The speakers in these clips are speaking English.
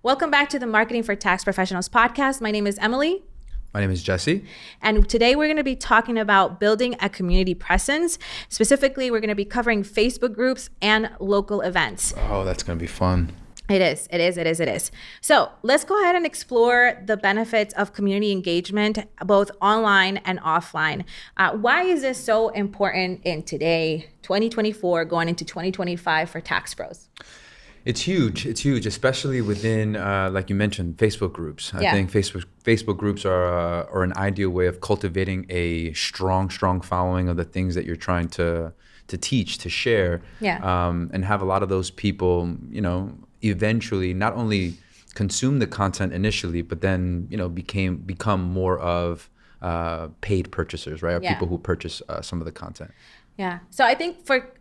Welcome back to the Marketing for Tax Professionals podcast. My name is Emily. My name is Jesse. And today we're going to be talking about building a community presence. Specifically, we're going to be covering Facebook groups and local events. Oh, that's going to be fun. It is. So let's go ahead and explore the benefits of community engagement, both online and offline. Why is this so important in today, 2024, going into 2025 for tax pros? It's huge, especially within, like you mentioned, Facebook groups. I think Facebook groups are an ideal way of cultivating a strong following of the things that you're trying to teach, to share, and have a lot of those people, eventually not only consume the content initially, but then, become more of paid purchasers, right? Or people who purchase some of the content. Yeah. So I think for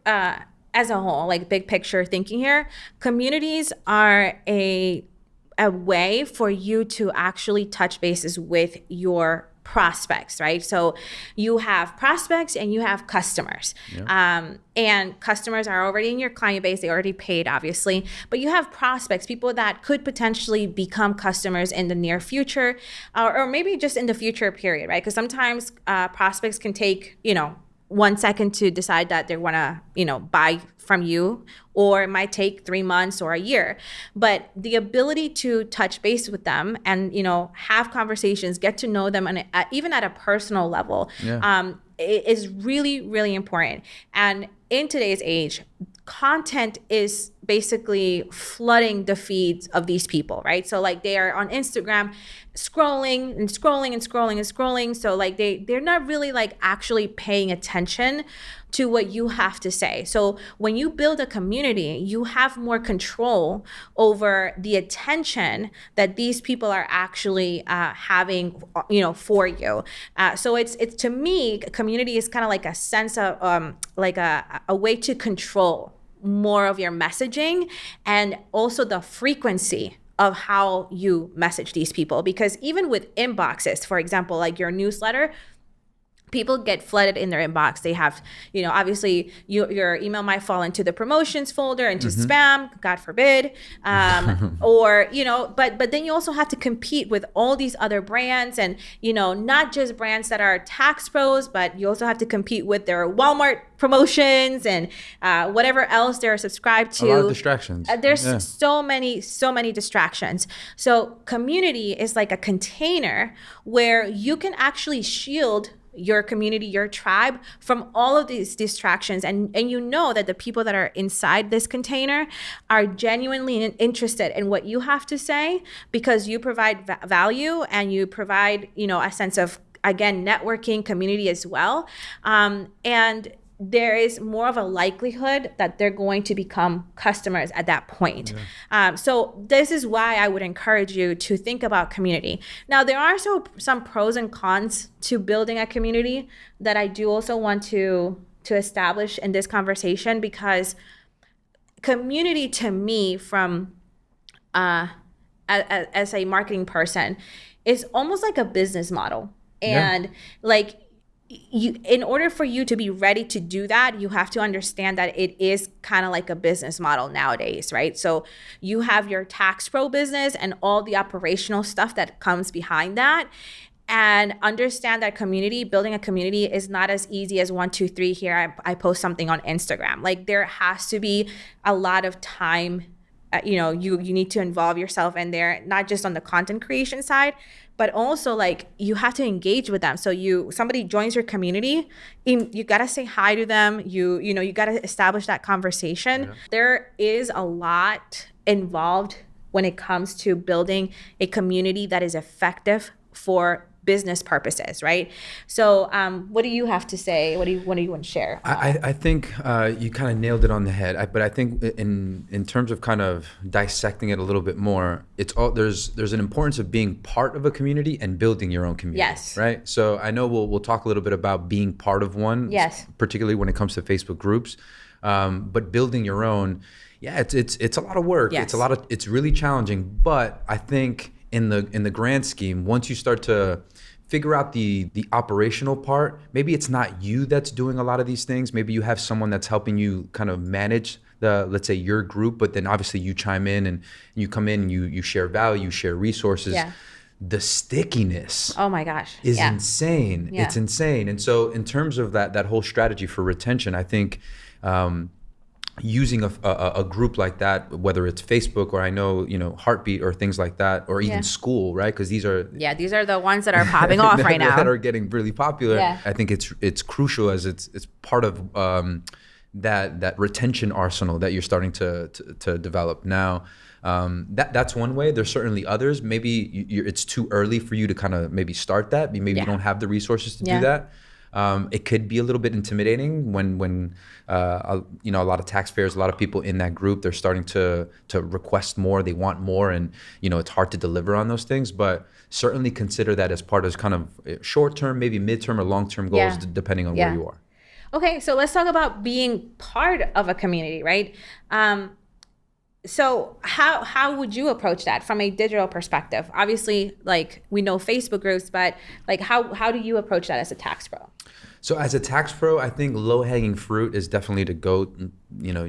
as a whole, like big picture thinking here, communities are a way for you to actually touch bases with your prospects, right? So you have prospects and you have customers. And customers are already in your client base. They already paid, obviously. But you have prospects, people that could potentially become customers in the near future, or maybe just in the future period, right? Because sometimes prospects can take, 1 second to decide that they want to, buy from you, or it might take 3 months or a year. But the ability to touch base with them and, have conversations, get to know them, and even at a personal level, is really, really important. And in today's age, content is basically flooding the feeds of these people, right? So like they are on Instagram scrolling. So like they're not really like actually paying attention to what you have to say. So when you build a community, you have more control over the attention that these people are actually having, for you. So it's to me, community is kind of like a sense of like a way to control more of your messaging and also the frequency of how you message these people. Because even with inboxes, for example, like your newsletter, people get flooded in their inbox. They have, obviously your email might fall into the promotions folder, into spam, God forbid. Or, but then you also have to compete with all these other brands and, not just brands that are tax pros, but you also have to compete with their Walmart promotions and whatever else they're subscribed to. A lot of distractions. There's so many distractions. So community is like a container where you can actually shield your community, your tribe from all of these distractions. And you know that the people that are inside this container are genuinely interested in what you have to say, because you provide value and you provide, a sense of, again, networking, community as well. And there is more of a likelihood that they're going to become customers at that point. So this is why I would encourage you to think about community. Now, there are some pros and cons to building a community that I do also want to establish in this conversation, because community to me, from as a marketing person, is almost like a business model. And like, in order for you to be ready to do that, you have to understand that it is kind of like a business model nowadays, right? So you have your tax pro business and all the operational stuff that comes behind that. And understand that building a community is not as easy as 1, 2, 3. Here, I post something on Instagram. Like, there has to be a lot of time. You need to involve yourself in there, not just on the content creation side, but also like you have to engage with them. So somebody joins your community, you gotta say hi to them. You gotta establish that conversation. There is a lot involved when it comes to building a community that is effective for business purposes, right? So what do you have to say? What do you want to share? I think you kind of nailed it on the head. But I think in terms of kind of dissecting it a little bit more, there's an importance of being part of a community and building your own community. Yes. Right. So I know we'll talk a little bit about being part of one. Yes. Particularly when it comes to Facebook groups, but building your own. Yeah, it's a lot of work. Yes. It's really challenging. But I think in the grand scheme, once you start to figure out the operational part, maybe it's not you that's doing a lot of these things. Maybe you have someone that's helping you kind of manage let's say your group, but then obviously you chime in and you come in and you share value, you share resources. Yeah. The stickiness, oh my gosh, is insane. Yeah. It's insane. And so in terms of that whole strategy for retention, I think using a group like that, whether it's Facebook or I know, Heartbeat or things like that, or even school, right? Because these are the ones that are popping off right now, that are getting really popular. Yeah. I think it's crucial as it's part of that retention arsenal that you're starting to develop now. That's one way. There's certainly others. Maybe it's too early for you to kind of maybe start that. Maybe you don't have the resources to do that. It could be a little bit intimidating when a lot of taxpayers, a lot of people in that group, they're starting to request more, they want more, and it's hard to deliver on those things. But certainly consider that as part of kind of short-term, maybe mid-term or long-term goals, depending on where you are. Okay, so let's talk about being part of a community, right? So how would you approach that from a digital perspective? Obviously, like we know Facebook groups, but like how do you approach that as a tax pro? So as a tax pro, I think low-hanging fruit is definitely to go,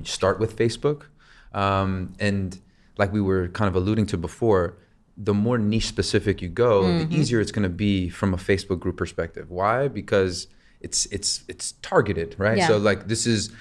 start with Facebook. And like we were kind of alluding to before, the more niche specific you go, the easier it's going to be from a Facebook group perspective. Why? Because it's targeted, right? Yeah. So like this is,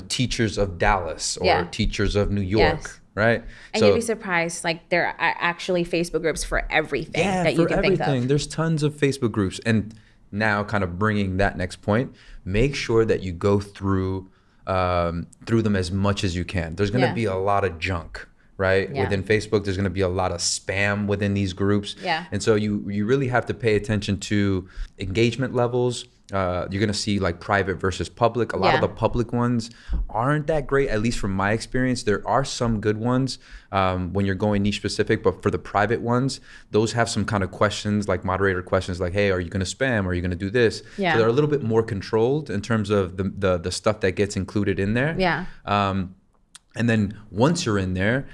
teachers of Dallas or teachers of New York, right? And you'd be surprised, like there are actually Facebook groups for everything that you can think of. There's tons of Facebook groups. And now kind of bringing that next point, make sure that you go through them as much as you can. There's going to be a lot of junk, right? Yeah. Within Facebook, there's going to be a lot of spam within these groups. Yeah. And so you really have to pay attention to engagement levels. You're going to see like private versus public. A lot of the public ones aren't that great, at least from my experience. There are some good ones when you're going niche specific, but for the private ones, those have some kind of questions, like moderator questions like, hey, are you going to spam? Are you going to do this? Yeah. So they're a little bit more controlled in terms of the stuff that gets included in there. Yeah. And then once you're in there,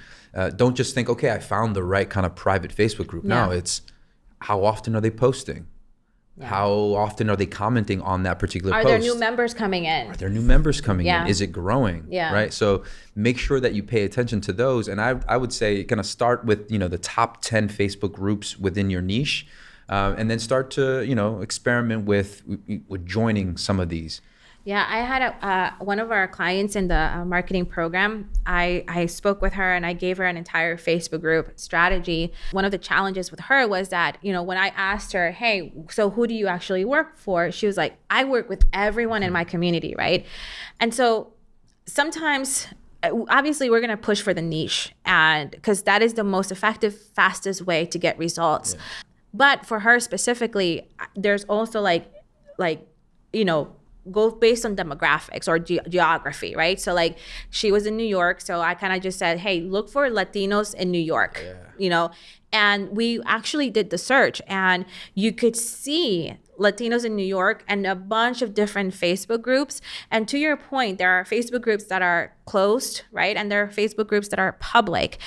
don't just think, okay, I found the right kind of private Facebook group. No, it's how often are they posting? Yeah. How often are they commenting on that particular post? Are there new members coming in? Are there new members coming in? Is it growing? Yeah. Right. So make sure that you pay attention to those. And I would say kind of start with, the top 10 Facebook groups within your niche, and then start to, experiment with joining some of these. Yeah, I had one of our clients in the marketing program. I spoke with her and I gave her an entire Facebook group strategy. One of the challenges with her was that, when I asked her, hey, so who do you actually work for? She was like, I work with everyone in my community, right? And so sometimes, obviously, we're going to push for the niche, and because that is the most effective, fastest way to get results. Yeah. But for her specifically, there's also go based on demographics or geography, right? So like she was in New York, so I kind of just said, hey, look for Latinos in New York, and we actually did the search and you could see Latinos in New York and a bunch of different Facebook groups. And to your point, there are Facebook groups that are closed, right? And there are Facebook groups that are public.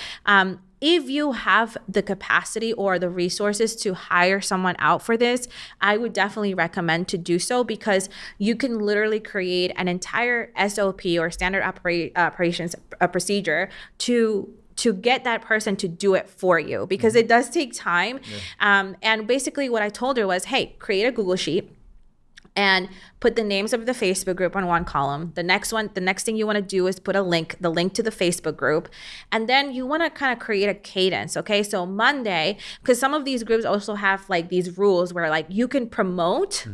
If you have the capacity or the resources to hire someone out for this, I would definitely recommend to do so, because you can literally create an entire SOP or standard operations procedure to get that person to do it for you, because it does take time. Yeah. And basically what I told her was, hey, create a Google Sheet and put the names of the Facebook group on one column. The next thing you want to do is put the link to the Facebook group. And then you want to kind of create a cadence, okay? So Monday, because some of these groups also have like these rules where like you can promote,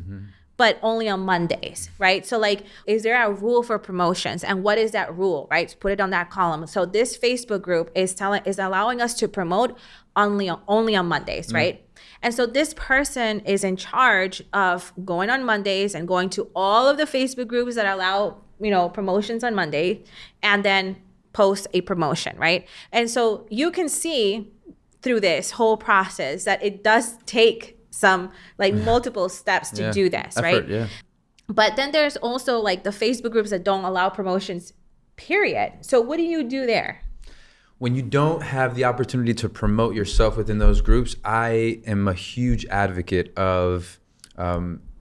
but only on Mondays, right? So like, is there a rule for promotions? And what is that rule, right? So put it on that column. So this Facebook group is allowing us to promote only on Mondays, right? And so this person is in charge of going on Mondays and going to all of the Facebook groups that allow, promotions on Monday, and then post a promotion, right? And so you can see through this whole process that it does take some like multiple steps to do this, right? Yeah. But then there's also like the Facebook groups that don't allow promotions, period. So what do you do there? When you don't have the opportunity to promote yourself within those groups, I am a huge advocate of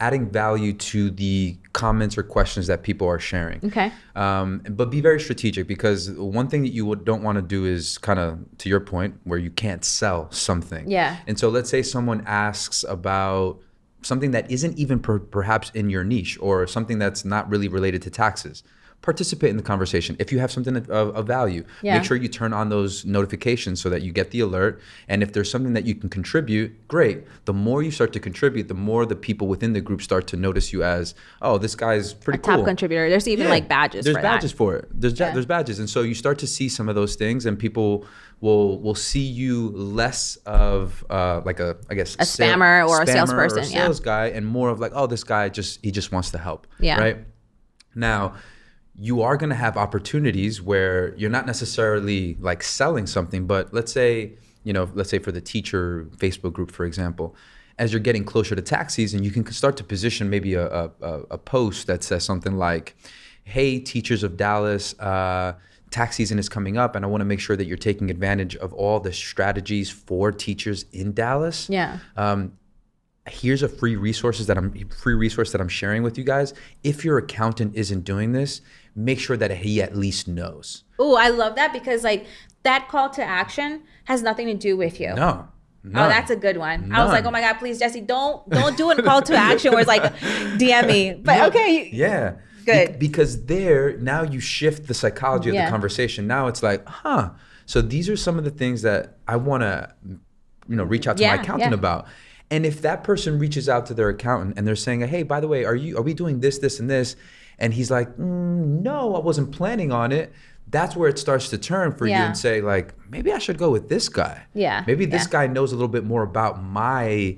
adding value to the comments or questions that people are sharing. Okay. But be very strategic, because one thing that you don't want to do is kind of, to your point, where you can't sell something. Yeah. And so let's say someone asks about something that isn't even perhaps in your niche, or something that's not really related to taxes. Participate in the conversation. If you have something of value, make sure you turn on those notifications so that you get the alert. And if there's something that you can contribute, great. The more you start to contribute, the more the people within the group start to notice you as, oh, this guy's pretty cool. Top contributor. There's even like badges. There's badges for it. There's badges, and so you start to see some of those things, and people will see you less of like a spammer or a salesperson, or a sales guy, and more of like, oh, this guy he just wants to help. Yeah. Right. Now, you are going to have opportunities where you're not necessarily like selling something, but let's say for the teacher Facebook group, for example, as you're getting closer to tax season, you can start to position maybe a post that says something like, hey, teachers of Dallas, tax season is coming up, and I want to make sure that you're taking advantage of all the strategies for teachers in Dallas. Yeah. Here's a free resource that I'm sharing with you guys. If your accountant isn't doing this, make sure that he at least knows. Oh, I love that, because like that call to action has nothing to do with you. No. Oh, that's a good one. None. I was like, oh my God, please, Jesse, don't do a call to action where it's like, DM me. But okay. Yeah. Good. Because now you shift the psychology of the conversation. Now it's like, so these are some of the things that I want to, reach out to my accountant about. And if that person reaches out to their accountant and they're saying, hey, by the way, are we doing this, this, and this? And he's like, no, I wasn't planning on it. That's where it starts to turn for you and say, like, maybe I should go with this guy. Yeah. Maybe this guy knows a little bit more about my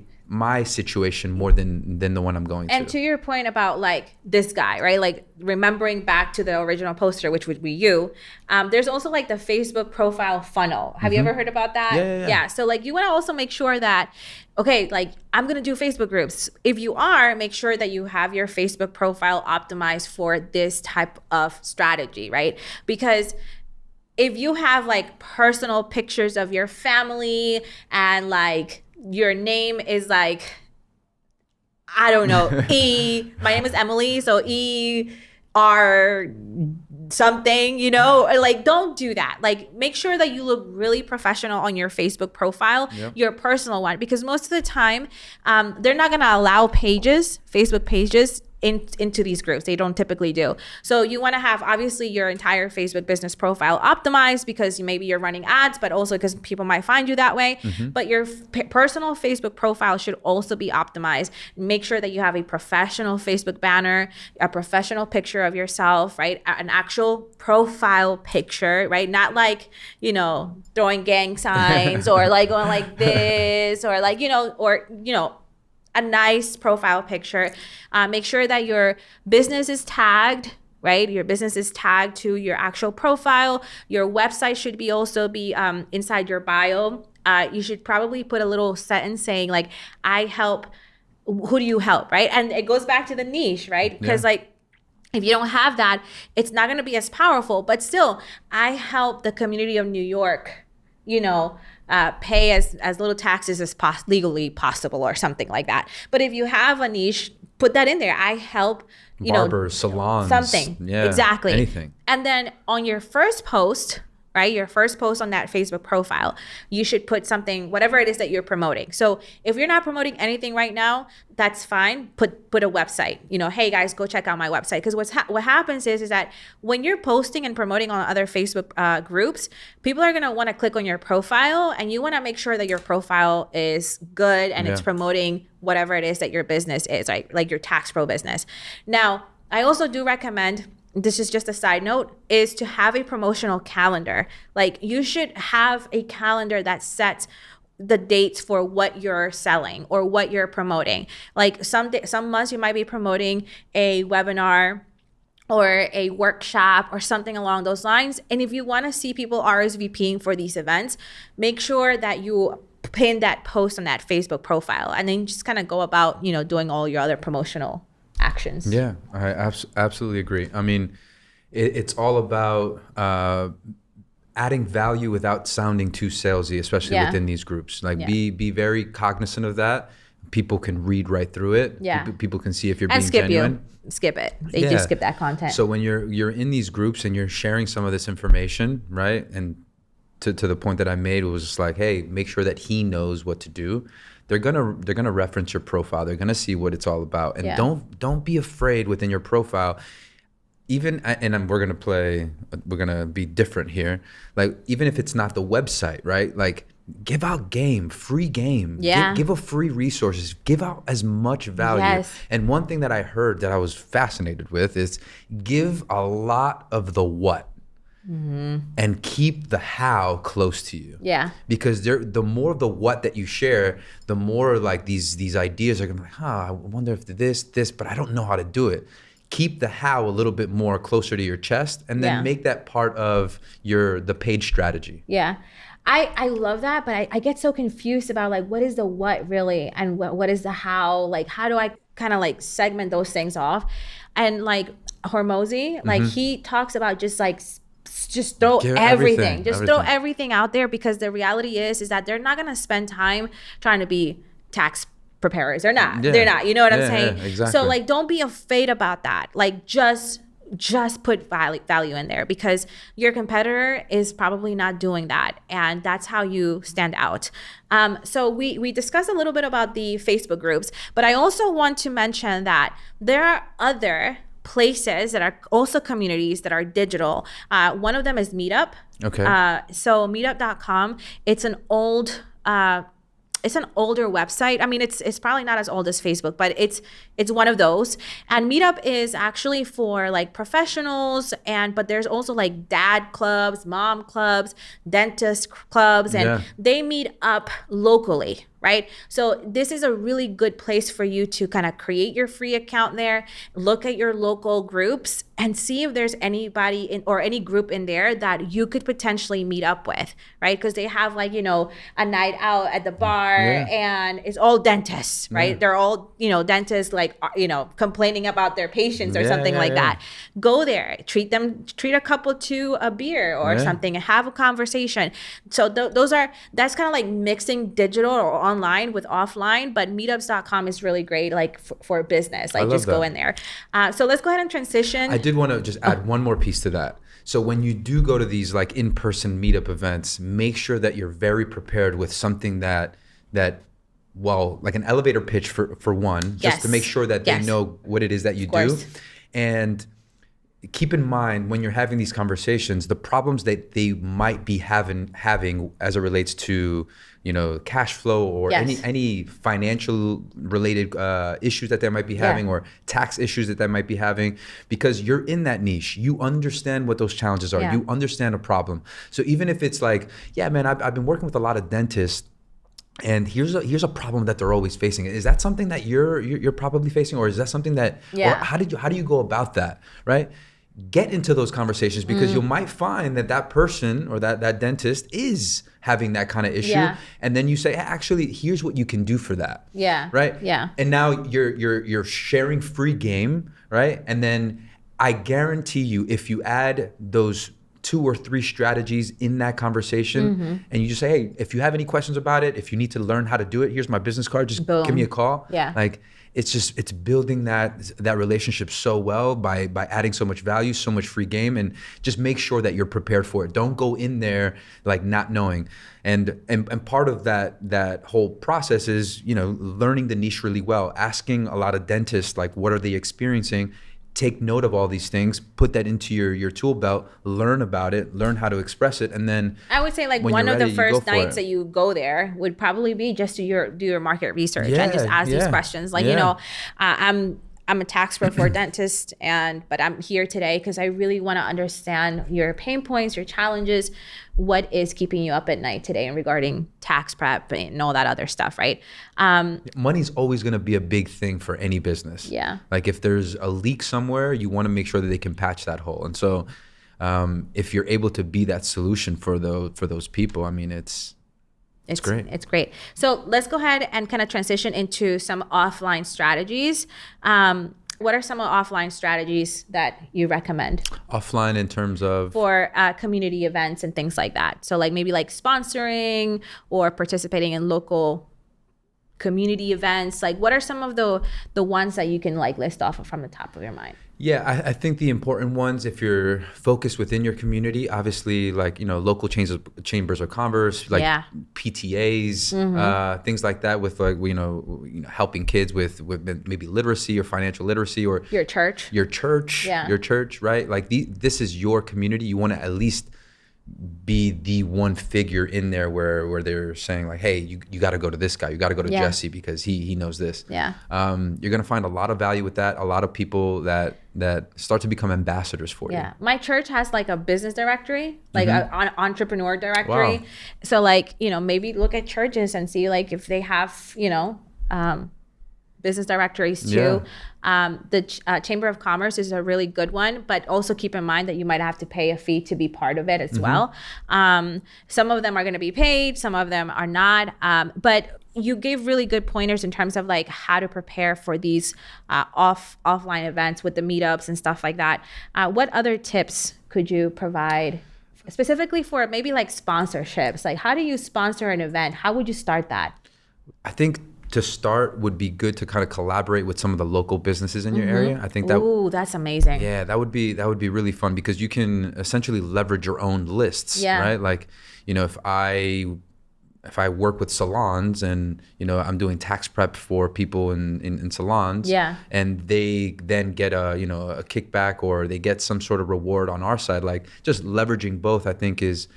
situation more than the one I'm going to. And to your point about like this guy, right? Like remembering back to the original poster, which would be you. There's also like the Facebook profile funnel. Have you ever heard about that? Yeah. So like you want to also make sure that, okay, like I'm going to do Facebook groups. If you are, make sure that you have your Facebook profile optimized for this type of strategy, right? Because if you have like personal pictures of your family and like your name is like, I don't know, my name is Emely, so E-R something, like don't do that. Like make sure that you look really professional on your Facebook profile, your personal one, because most of the time, they're not gonna allow Facebook pages into these groups. They don't typically do. So you want to have obviously your entire Facebook business profile optimized, because maybe you're running ads, but also because people might find you that way. But your personal Facebook profile should also be optimized. Make sure that you have a professional Facebook banner, a professional picture of yourself, right? An actual profile picture, right? Not like, throwing gang signs or like going like this or like, a nice profile picture. Make sure that your business is tagged, right? Your business is tagged to your actual profile. Your website should also be inside your bio. You should probably put a little sentence saying like, I help, who do you help, right? And it goes back to the niche, right? Because like, if you don't have that, it's not gonna be as powerful, but still, I help the community of New York, pay as little taxes as legally possible or something like that. But if you have a niche, put that in there. I help, barbers, salons, something. Yeah, exactly. Anything. And then on your first post, right? Your first post on that Facebook profile, you should put something, whatever it is that you're promoting. So if you're not promoting anything right now, that's fine. Put a website. Hey guys, go check out my website. Because what happens is that when you're posting and promoting on other Facebook groups, people are gonna want to click on your profile, and you want to make sure that your profile is good and it's promoting whatever it is that your business is, right? Like your tax pro business. Now, I also do recommend, this is just a side note, is to have a promotional calendar. Like you should have a calendar that sets the dates for what you're selling or what you're promoting. Like some months you might be promoting a webinar or a workshop or something along those lines. And if you want to see people RSVPing for these events, make sure that you pin that post on that Facebook profile, and then just kind of go about, doing all your other promotional actions. Yeah, I absolutely agree. I mean, it's all about adding value without sounding too salesy, especially within these groups. Like be very cognizant of that. people can read right through it. Yeah. People can see if you're And being skip genuine. skip it. They just skip that content. So when you're in these groups and you're sharing some of this information, right? And to the point that I made was just like, hey, make sure that he knows what to do. They're gonna reference your profile. They're gonna see what it's all about. And don't be afraid within your profile. Even, and we're gonna be different here. Like, even if it's not the website, right? Like, give out free game. Give a free resources. Give out as much value. Yes. And one thing that I heard that I was fascinated with is give a lot of the what. And keep the how close to you. Yeah. Because the more of the what that you share, the more like these ideas are gonna be like, I wonder if this, but I don't know how to do it. Keep the how a little bit more closer to your chest, and then make that part of the page strategy. Yeah. I love that, but I get so confused about like, what is the what really, and what is the how? Like, how do I kind of like segment those things off? And like Hormozy, like he talks about just throw everything. Throw everything out there, because the reality is that they're not going to spend time trying to be tax preparers. They're not. You know what I'm saying? Yeah, exactly. So like, don't be afraid about that. Like, just put value in there, because your competitor is probably not doing that, and that's how you stand out. So we discussed a little bit about the Facebook groups, but I also want to mention that there are other places that are also communities that are digital. One of them is Meetup. Okay. So meetup.com, it's an older website. I mean, it's probably not as old as Facebook, but it's one of those. And Meetup is actually for like professionals, but there's also like dad clubs, mom clubs, dentist clubs, and they meet up locally, right? So this is a really good place for you to kind of create your free account there, look at your local groups, and see if there's anybody or any group in there that you could potentially meet up with, right? Because they have like, a night out at the bar, and it's all dentists, right? They're all, dentists, like, complaining about their patients or something like that. Go there, treat a couple to a beer or something, and have a conversation. So that's kind of like mixing digital or online with offline, but meetups.com is really great, like for business, like just go in there. So let's go ahead and transition. I did want to just add one more piece to that. So when you do go to these like in-person meetup events, make sure that you're very prepared with something that like an elevator pitch for one, just to make sure that they know what it is that you do. And keep in mind, when you're having these conversations, the problems that they might be having as it relates to, cash flow or any financial related issues that they might be having, or tax issues that they might be having, because you're in that niche. You understand what those challenges are. You understand a problem. So even if it's like, man, I've been working with a lot of dentists, and here's a problem that they're always facing. Is that something that you're probably facing, or is that something that, or how do you go about that, right? Get into those conversations, because you might find that person or that dentist is having that kind of issue, and then you say, actually, here's what you can do for that. Right. And now you're sharing free game, right? And then I guarantee you, if you add those 2 or 3 strategies in that conversation, and you just say, hey, if you have any questions about it, if you need to learn how to do it, here's my business card, just give me a call. Like, it's building that relationship so well by adding so much value, so much free game, and just make sure that you're prepared for it. Don't go in there like not knowing. And part of that whole process is, learning the niche really well, asking a lot of dentists, like, what are they experiencing? Take note of all these things, put that into your tool belt, learn about it, learn how to express it, and then I would say like one of the first nights that you go there would probably be just do your market research and just ask these questions. Like, I'm a tax pro for a dentist, but I'm here today because I really want to understand your pain points, your challenges, what is keeping you up at night today and regarding tax prep and all that other stuff, right? Money's always going to be a big thing for any business. Like, if there's a leak somewhere, you want to make sure that they can patch that hole. And so if you're able to be that solution for those people, I mean, it's great. It's great. So let's go ahead and kind of transition into some offline strategies. What are some offline strategies that you recommend? Offline in terms of? For community events and things like that. So like maybe like sponsoring or participating in local community events? Like, what are some of the ones that you can like list off from the top of your mind? Yeah, I think the important ones, if you're focused within your community, obviously, like, local chambers of commerce, like PTAs, things like that, with like, helping kids with maybe literacy or financial literacy, or your church, right? Like this is your community. You want to at least be the one figure in there where they're saying like, hey, you got to go to this guy, you got to go to Jesse because he knows this. You're gonna find a lot of value with that. A lot of people that start to become ambassadors for you. My church has like a business directory, like an entrepreneur directory. Wow. So like, maybe look at churches and see like if they have, business directories too. The Chamber of Commerce is a really good one, but also keep in mind that you might have to pay a fee to be part of it as well. Some of them are going to be paid, some of them are not. But you gave really good pointers in terms of like how to prepare for these offline events with the meetups and stuff like that. What other tips could you provide specifically for maybe like sponsorships? Like, how do you sponsor an event? How would you start that? I think to start would be good to kind of collaborate with some of the local businesses in your area. I think that. Ooh, that's amazing. Yeah, that would be really fun, because you can essentially leverage your own lists, right? Like, if I work with salons and, I'm doing tax prep for people in salons, and they then get a kickback, or they get some sort of reward on our side, like just leveraging both, I think is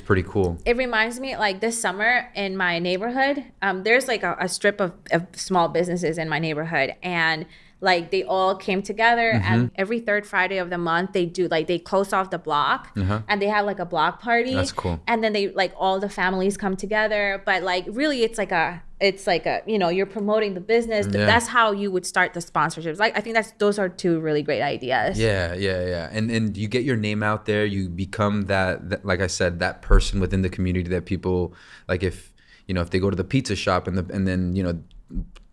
pretty cool. It reminds me, like this summer in my neighborhood, there's like a strip of small businesses in my neighborhood, and like they all came together, and every third Friday of the month they do like, they close off the block and they have like a block party. That's cool. And then they like, all the families come together, but like really it's like a you're promoting the business. That's how you would start the sponsorships. Like I think those are two really great ideas. Yeah. And you get your name out there, you become that like I said, that person within the community that people like, if they go to the pizza shop and then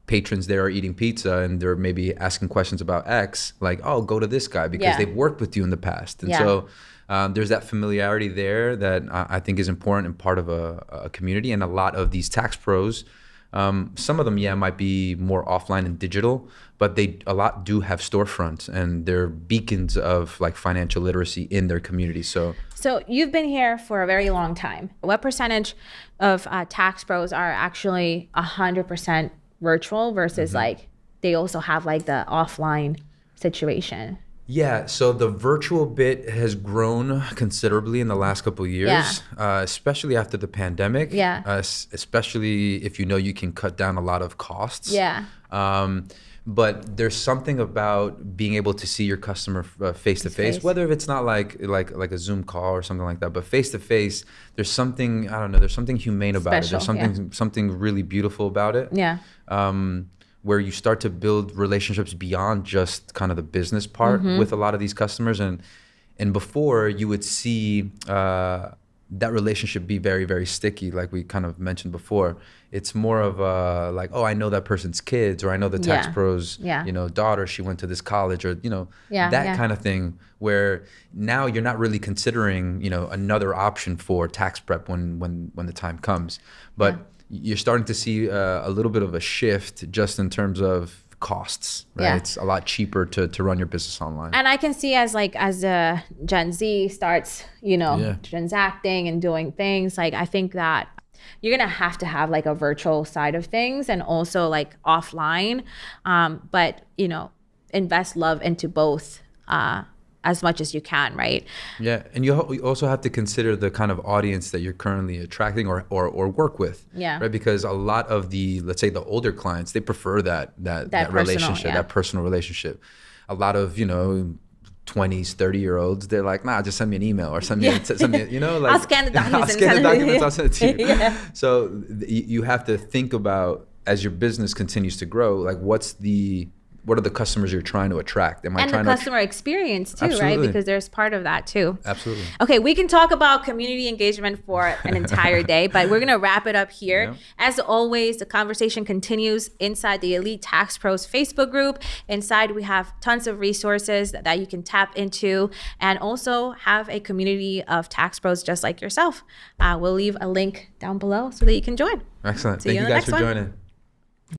patrons there are eating pizza and they're maybe asking questions about X, like, oh, go to this guy because they've worked with you in the past. And so there's that familiarity there that I think is important and part of a community. And a lot of these tax pros, some of them, might be more offline and digital, but a lot do have storefronts, and they're beacons of like financial literacy in their community. So you've been here for a very long time. What percentage of tax pros are actually 100% virtual versus like they also have like the offline situation? Yeah, so the virtual bit has grown considerably in the last couple of years, especially after the pandemic. Especially if you can cut down a lot of costs. But there's something about being able to see your customer face to face, whether it's not like a Zoom call or something like that, but face to face. There's something, I don't know, there's something humane about it. There's something really beautiful about it. Where you start to build relationships beyond just kind of the business part with a lot of these customers. And before, you would see that relationship be very, very sticky, like we kind of mentioned before. It's more of like, oh, I know that person's kids, or I know the tax pro's daughter, she went to this college, or that kind of thing, where now you're not really considering another option for tax prep when the time comes. But you're starting to see a little bit of a shift just in terms of costs, right? It's a lot cheaper to run your business online. And I can see as Gen Z starts, transacting and doing things, like I think that you're gonna have to have like a virtual side of things and also like offline, but invest love into both as much as you can, right? Yeah, and you also have to consider the kind of audience that you're currently attracting or work with. Right, because a lot of let's say the older clients, they prefer that relationship, that personal relationship. A lot of 20s, 30-year-olds, they're like, nah, just send me an email or send me, like, I'll scan the documents. I'll send it to you. So you have to think about, as your business continues to grow, like what are the customers you're trying to attract? And the customer experience too, Absolutely. Right? Because there's part of that too. Absolutely. Okay, we can talk about community engagement for an entire day, but we're gonna wrap it up here. Yeah. As always, the conversation continues inside the Elite Tax Pros Facebook group. Inside, we have tons of resources that you can tap into, and also have a community of tax pros just like yourself. We'll leave a link down below so that you can join. Excellent. Thank you guys for joining.